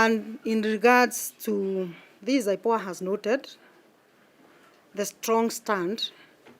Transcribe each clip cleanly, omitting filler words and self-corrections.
And in regards to this, IPOA has noted the strong stand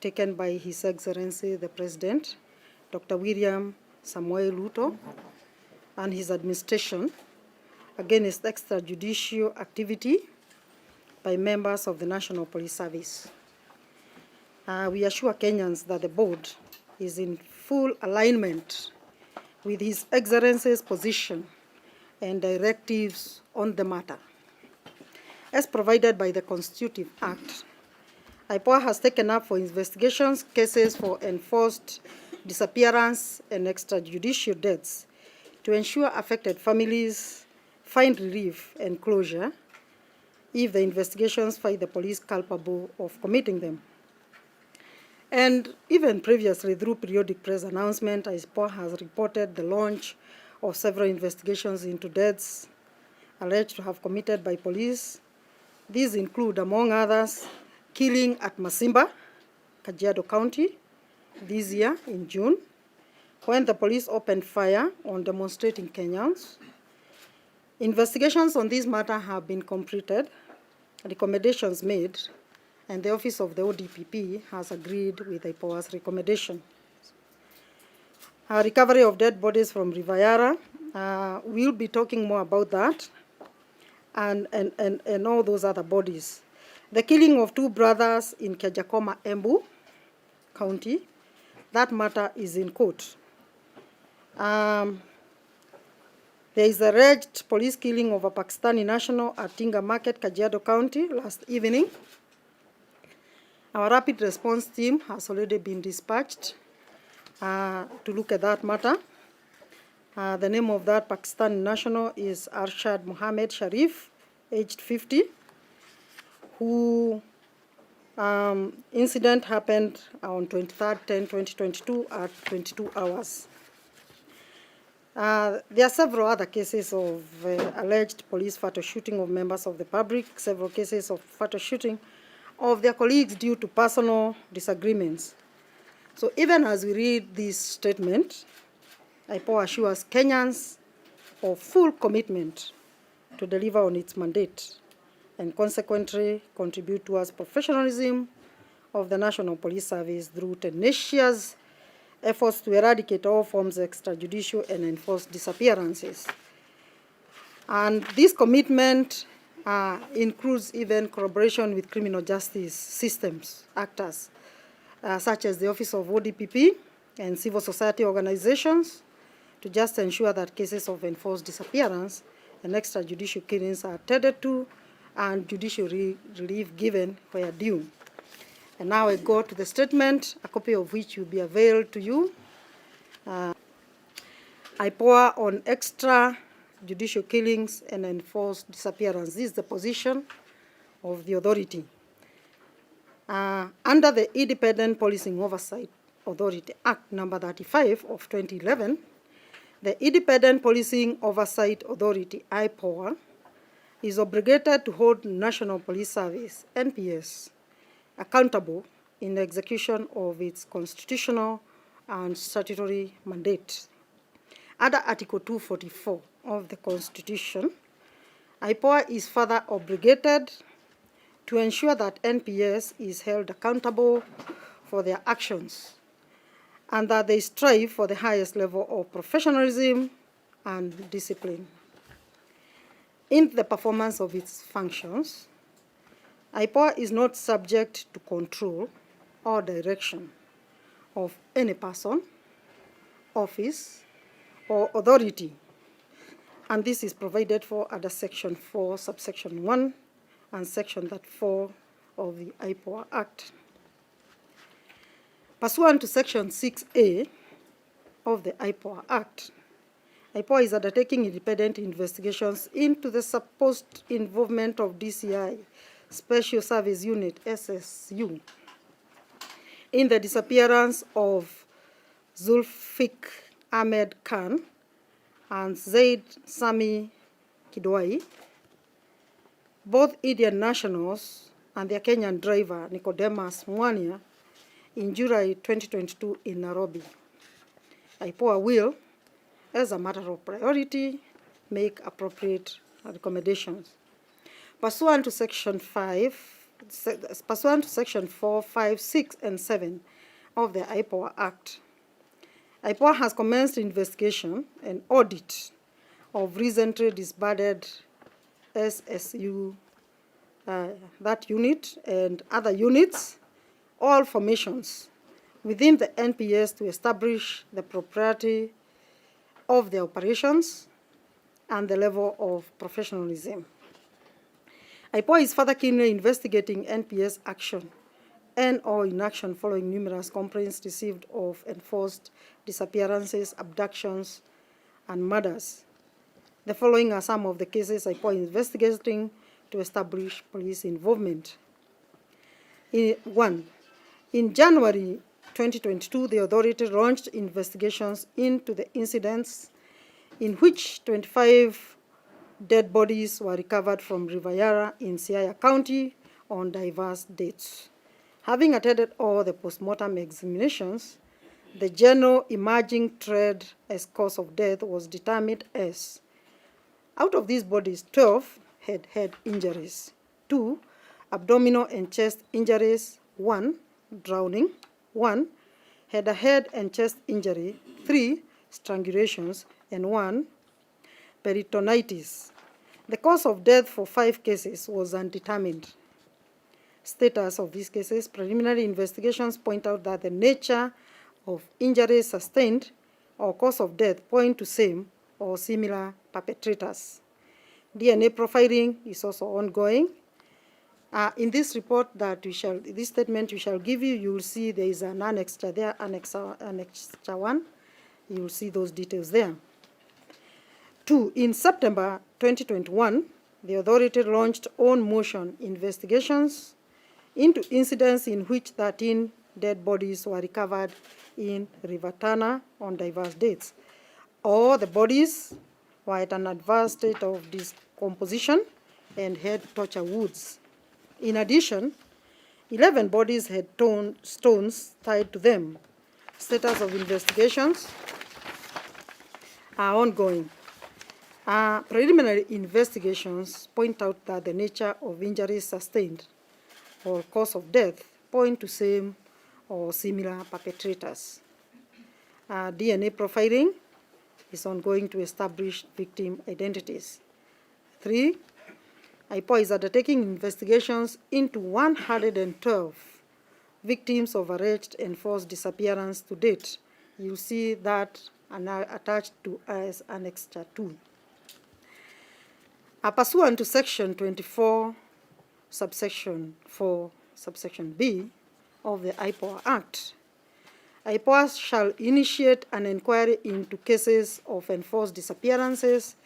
taken by His Excellency the President, Dr. William Samoei Ruto, and his administration against extrajudicial activity by members of the National Police Service. We assure Kenyans that the board is in full alignment with His Excellency's position and directives on the matter. As provided by the Constitutive Act, IPOA has taken up for investigations cases for enforced disappearance and extrajudicial deaths to ensure affected families find relief and closure if the investigations find the police culpable of committing them. And even previously, through periodic press announcement, IPOA has reported the launch of several investigations into deaths alleged to have committed by police. These include, among others, killing at Masimba, Kajiado County, this year in June, when the police opened fire on demonstrating Kenyans. Investigations on this matter have been completed, recommendations made, and the Office of the ODPP has agreed with IPOA's recommendation. Recovery of dead bodies from Riviera, we'll be talking more about that, and all those other bodies. The killing of two brothers in Kejakoma, Embu County, that matter is in court. There is a alleged police killing of a Pakistani national at Tinga Market, Kajiado County, last evening. Our rapid response team has already been dispatched to look at that matter. The name of that Pakistani national is Arshad Mohammed Sharif, aged 50, who incident happened on 23/10/2022 at 22 hours. There are several other cases of alleged police fatal shooting of members of the public, several cases of fatal shooting of their colleagues due to personal disagreements. So even as we read this statement, IPOA assures Kenyans of full commitment to deliver on its mandate and consequently contribute towards professionalism of the National Police Service through tenacious efforts to eradicate all forms of extrajudicial and enforced disappearances. And this commitment includes even collaboration with criminal justice systems, actors, such as the Office of ODPP and civil society organizations, to just ensure that cases of enforced disappearance and extrajudicial killings are attended to and judicial relief given where due. And now I go to the statement, a copy of which will be availed to you. IPOA on extrajudicial killings and enforced disappearance. This is the position of the authority. Under the Independent Policing Oversight Authority Act number 35 of 2011, the Independent Policing Oversight Authority, IPOA, is obligated to hold National Police Service, NPS, accountable in the execution of its constitutional and statutory mandate. Under Article 244 of the Constitution, IPOA is further obligated to ensure that NPS is held accountable for their actions and that they strive for the highest level of professionalism and discipline. In the performance of its functions, IPOA is not subject to control or direction of any person, office, or authority, and this is provided for under Section 4, subsection 1, and Section 34 of the IPOA Act. Pursuant to Section 6A of the IPOA Act, IPOA is undertaking independent investigations into the supposed involvement of DCI, Special Service Unit, SSU, in the disappearance of Zulfik Ahmed Khan and Zaid Sami Kidwai, both Indian nationals, and their Kenyan driver, Nicodemus Mwania, in July 2022 in Nairobi. IPOA will, as a matter of priority, make appropriate recommendations. Pursuant to Section 4, 5, 6, and 7 of the IPOA Act, IPOA has commenced investigation and audit of recently disbanded SSU, that unit, and other units, all formations within the NPS to establish the propriety of the operations and the level of professionalism. IPOA is further keenly investigating NPS action and/or inaction following numerous complaints received of enforced disappearances, abductions, and murders. The following are some of the cases IPOA is investigating to establish police involvement. 1. In January 2022, the authority launched investigations into the incidents in which 25 dead bodies were recovered from River Yara in Siaya County on diverse dates. Having attended all the postmortem examinations, the general emerging trend as cause of death was determined as: out of these bodies, 12 had head injuries, 2 abdominal and chest injuries, 1 drowning, 1 had a head and chest injury, 3 strangulations, and 1 peritonitis. The cause of death for 5 cases was undetermined. Status of these cases: preliminary investigations point out that the nature of injuries sustained or cause of death point to same or similar perpetrators. DNA profiling is also ongoing. In this report this statement we shall give you, you will see there is an annexure there, annexure 1. You will see those details there. 2. In September 2021, the authority launched on-motion investigations into incidents in which 13 dead bodies were recovered in River Tana on diverse dates. All the bodies were at an advanced state of decomposition and had torture wounds. In addition, 11 bodies had stones tied to them. Status of investigations are ongoing. Preliminary investigations point out that the nature of injuries sustained or cause of death point to same or similar perpetrators. DNA profiling is ongoing to establish victim identities. 3. IPOA is undertaking investigations into 112 victims of alleged enforced disappearance to date. You'll see that attached to as Annexure 2. Pursuant to Section 24, subsection 4, subsection B of the IPOA Act, IPOA shall initiate an inquiry into cases of enforced disappearances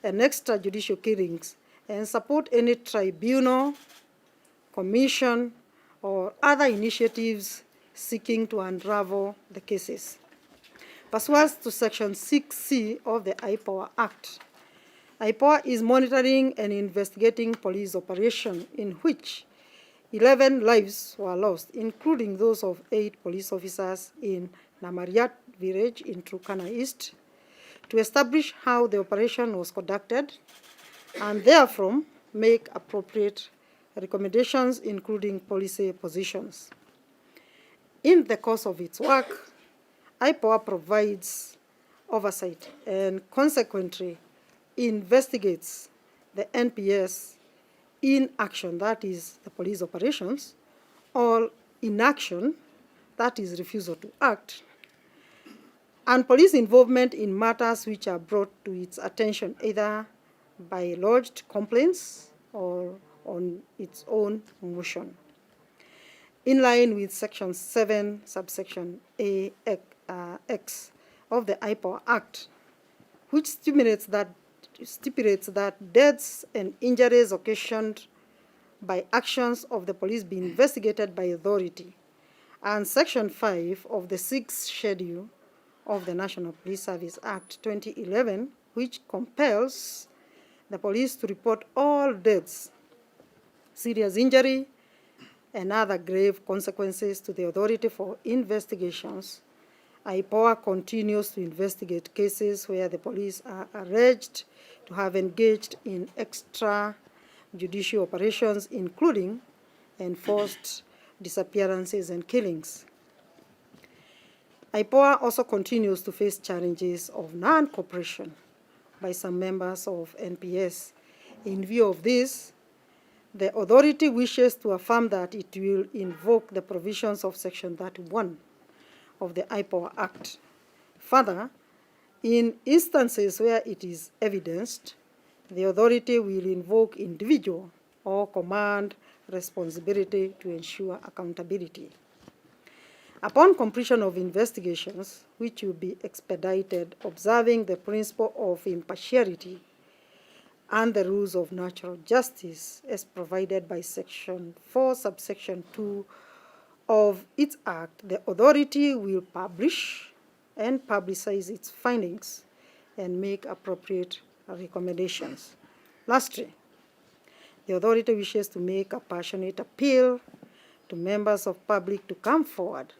and extrajudicial killings and support any tribunal, commission, or other initiatives seeking to unravel the cases. Pursuant to Section 6C of the IPOA Act, IPOA is monitoring and investigating police operation in which 11 lives were lost, including those of 8 police officers in Namariat village in Turkana East, to establish how the operation was conducted and therefrom make appropriate recommendations, including policy positions. In the course of its work, IPOA provides oversight and consequently investigates the NPS in action, that is the police operations, or inaction, that is refusal to act, and police involvement in matters which are brought to its attention either by lodged complaints or on its own motion. In line with Section 7, subsection A, X of the IPOA Act, which stipulates that deaths and injuries occasioned by actions of the police be investigated by authority, and Section 5 of the 6th Schedule of the National Police Service Act 2011, which compels the police to report all deaths, serious injury, and other grave consequences to the authority for investigations. IPOA continues to investigate cases where the police are alleged to have engaged in extrajudicial operations, including enforced disappearances and killings. IPOA also continues to face challenges of non-cooperation by some members of NPS. In view of this, the authority wishes to affirm that it will invoke the provisions of Section 31 of the IPOA Act. Further, in instances where it is evidenced, the authority will invoke individual or command responsibility to ensure accountability. Upon completion of investigations, which will be expedited, observing the principle of impartiality and the rules of natural justice as provided by Section 4, subsection 2 of its Act, the authority will publish and publicize its findings and make appropriate recommendations. Lastly, the authority wishes to make a passionate appeal to members of public to come forward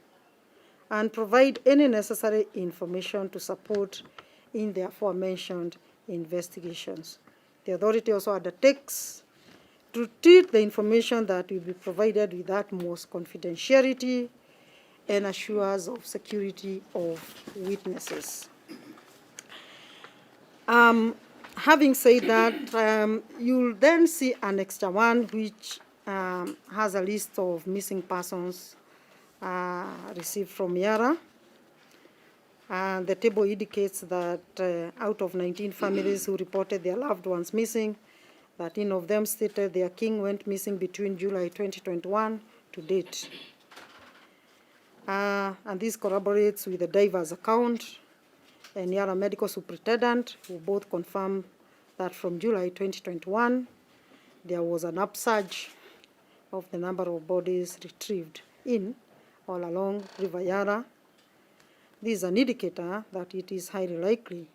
and provide any necessary information to support in the aforementioned investigations. The authority also undertakes to treat the information that will be provided with utmost confidentiality and assures of security of witnesses. Having said that, you'll then see Annex 1, which has a list of missing persons received from Yara. And the table indicates that out of 19 families who reported their loved ones missing, 13 of them stated their king went missing between July 2021 to date. And this corroborates with the diver's account and Yara medical superintendent, who both confirmed that from July 2021, there was an upsurge of the number of bodies retrieved in all along River Yara. This is an indicator that it is highly likely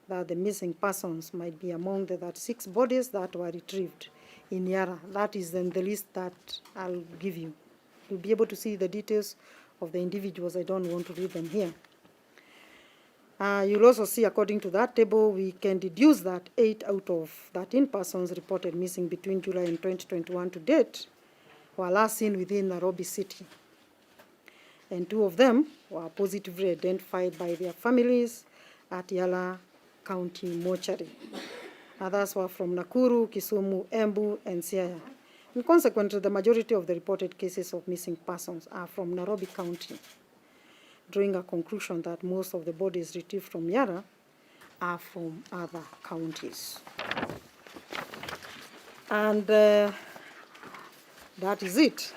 that the missing persons might be among the 36 bodies that were retrieved in Yara. That is then the list that I'll give you. You'll be able to see the details of the individuals. I don't want to read them here. You'll also see, according to that table, we can deduce that 8 out of 13 persons reported missing between July and 2021 to date were last seen within Nairobi City. And 2 of them were positively identified by their families at Yala County Mortuary. Others were from Nakuru, Kisumu, Embu, and Siaya. And consequently, the majority of the reported cases of missing persons are from Nairobi County, drawing a conclusion that most of the bodies retrieved from Yara are from other counties. And that is it.